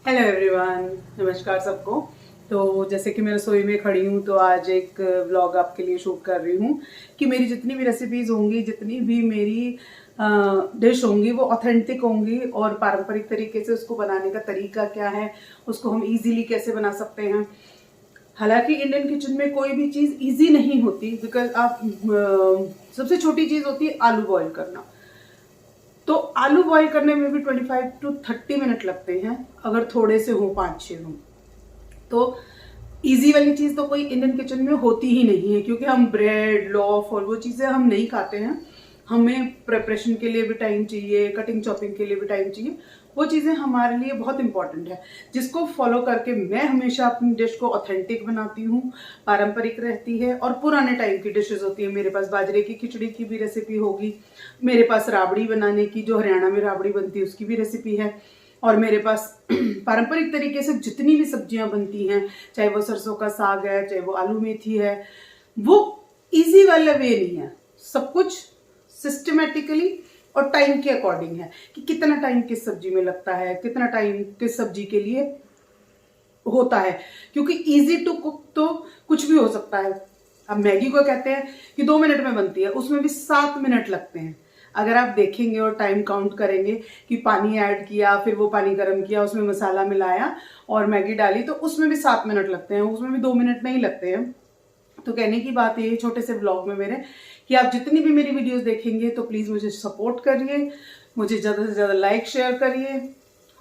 Hello everyone, नमस्कार सबको। तो जैसे कि मैं रसोई में खड़ी हूँ तो आज एक व्लॉग आपके लिए शूट कर रही हूँ कि मेरी जितनी भी रेसिपीज होंगी, जितनी भी मेरी डिश होंगी वो ऑथेंटिक होंगी और पारंपरिक तरीके से उसको बनाने का तरीका क्या है, उसको हम इजीली कैसे बना सकते हैं। हालांकि इंडियन किचन में कोई भी चीज़ इजी नहीं होती, बिकॉज आप सबसे छोटी चीज़ होती है आलू बॉईल करना। तो आलू बॉईल करने में भी 25 to 30 मिनट लगते हैं, अगर थोड़े से हो 5-6 हो। तो इजी वाली चीज़ तो कोई इंडियन किचन में होती ही नहीं है, क्योंकि हम ब्रेड लॉफ और वो चीज़ें हम नहीं खाते हैं। हमें प्रिपरेशन के लिए भी टाइम चाहिए, कटिंग चॉपिंग के लिए भी टाइम चाहिए। वो चीज़ें हमारे लिए बहुत इंपॉर्टेंट है, जिसको फॉलो करके मैं हमेशा अपनी डिश को ऑथेंटिक बनाती हूँ, पारंपरिक रहती है और पुराने टाइम की डिशेज होती है। मेरे पास बाजरे की खिचड़ी की भी रेसिपी होगी, मेरे पास राबड़ी बनाने की, जो हरियाणा में राबड़ी बनती है उसकी भी रेसिपी है, और मेरे पास पारंपरिक तरीके से जितनी भी सब्जियां बनती हैं, चाहे वो सरसों का साग है, चाहे वो आलू मेथी है, वो इजी वाला वे नहीं है। सब कुछ सिस्टमेटिकली और टाइम के अकॉर्डिंग है कि कितना टाइम किस सब्जी में लगता है, कितना टाइम किस सब्जी के लिए होता है। क्योंकि इजी टू कुक तो कुछ भी हो सकता है। अब मैगी को कहते हैं कि 2 मिनट में बनती है, उसमें भी 7 मिनट लगते हैं। अगर आप देखेंगे और टाइम काउंट करेंगे कि पानी ऐड किया, फिर वो पानी गर्म किया, उसमें मसाला मिलाया और मैगी डाली, तो उसमें भी 7 मिनट लगते हैं, उसमें भी 2 मिनट नहीं लगते हैं। तो कहने की बात ये छोटे से ब्लॉग में मेरे कि आप जितनी भी मेरी वीडियोस देखेंगे तो प्लीज़ मुझे सपोर्ट करिए, मुझे ज़्यादा से ज़्यादा लाइक शेयर करिए,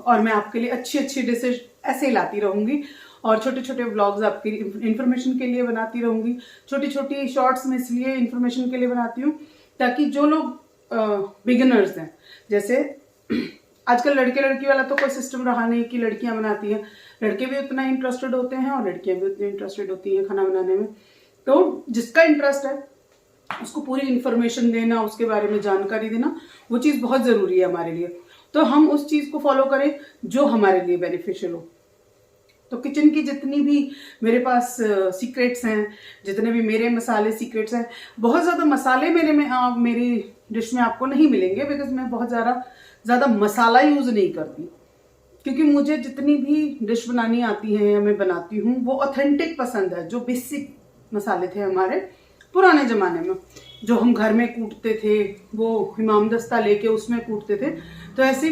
और मैं आपके लिए अच्छी अच्छी डिशेज ऐसे ही लाती रहूँगी और छोटे छोटे व्लॉग्स आपकी इन्फॉर्मेशन के लिए बनाती रहूँगी। छोटी छोटी शॉर्ट्स में इसलिए इन्फॉर्मेशन के लिए बनाती हूँ ताकि जो लोग बिगिनर्स हैं, जैसे आजकल लड़के लड़की वाला तो कोई सिस्टम रहा नहीं कि लड़कियां बनाती हैं, लड़के भी उतना इंटरेस्टेड होते हैं और लड़कियां भी उतनी इंटरेस्टेड होती हैं खाना बनाने में। तो जिसका इंटरेस्ट है उसको पूरी इन्फॉर्मेशन देना, उसके बारे में जानकारी देना, वो चीज़ बहुत ज़रूरी है हमारे लिए। तो हम उस चीज़ को फॉलो करें जो हमारे लिए बेनिफिशियल हो। तो किचन की जितनी भी मेरे पास सीक्रेट्स हैं, जितने भी मेरे मसाले सीक्रेट्स हैं, बहुत ज़्यादा मसाले मेरी डिश में आपको नहीं मिलेंगे, बिकॉज मैं बहुत ज़्यादा मसाला यूज़ नहीं करती। क्योंकि मुझे जितनी भी डिश बनानी आती है या मैं बनाती हूँ वो ऑथेंटिक पसंद है। जो बेसिक मसाले थे हमारे पुराने ज़माने में, जो हम घर में कूटते थे, वो इमाम दस्ता लेके उसमें कूटते थे। तो ऐसी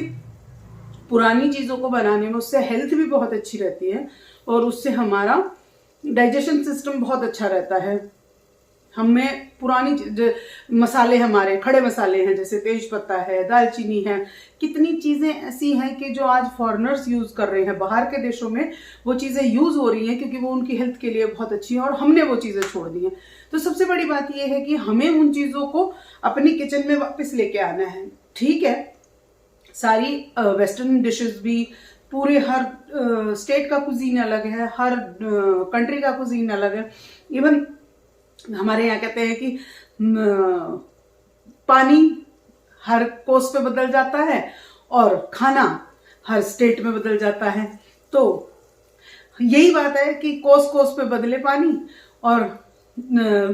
पुरानी चीज़ों को बनाने में उससे हेल्थ भी बहुत अच्छी रहती है और उससे हमारा डाइजेशन सिस्टम बहुत अच्छा रहता है। हमें पुरानी मसाले, हमारे खड़े मसाले हैं, जैसे तेज पत्ता है, दालचीनी है, कितनी चीज़ें ऐसी हैं कि जो आज फॉरेनर्स यूज़ कर रहे हैं, बाहर के देशों में वो चीज़ें यूज़ हो रही हैं क्योंकि वो उनकी हेल्थ के लिए बहुत अच्छी है और हमने वो चीज़ें छोड़ दी हैं। तो सबसे बड़ी बात यह है कि हमें उन चीज़ों को अपनी किचन में वापस लेके आना है। ठीक है, सारी वेस्टर्न डिशेस भी, पूरे हर स्टेट का कुजीन अलग है, हर कंट्री का कुजीन अलग है। इवन हमारे यहाँ कहते हैं कि पानी हर कोस्ट पे बदल जाता है और खाना हर स्टेट में बदल जाता है। तो यही बात है कि कोस्ट कोस्ट पे बदले पानी और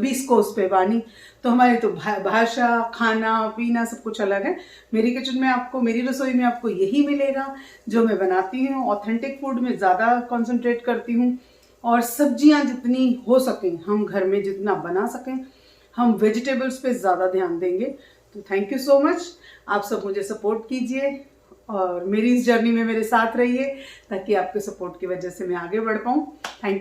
20 कोस्ट पे पानी। तो हमारी तो भाषा, खाना पीना सब कुछ अलग है। मेरी किचन में आपको, मेरी रसोई में आपको यही मिलेगा जो मैं बनाती हूँ। ऑथेंटिक फूड में ज़्यादा कंसंट्रेट करती हूँ और सब्जियां जितनी हो सकें, हम घर में जितना बना सकें, हम वेजिटेबल्स पे ज़्यादा ध्यान देंगे। तो थैंक यू सो मच, आप सब मुझे सपोर्ट कीजिए और मेरी इस जर्नी में मेरे साथ रहिए ताकि आपके सपोर्ट की वजह से मैं आगे बढ़ पाऊँ। थैंक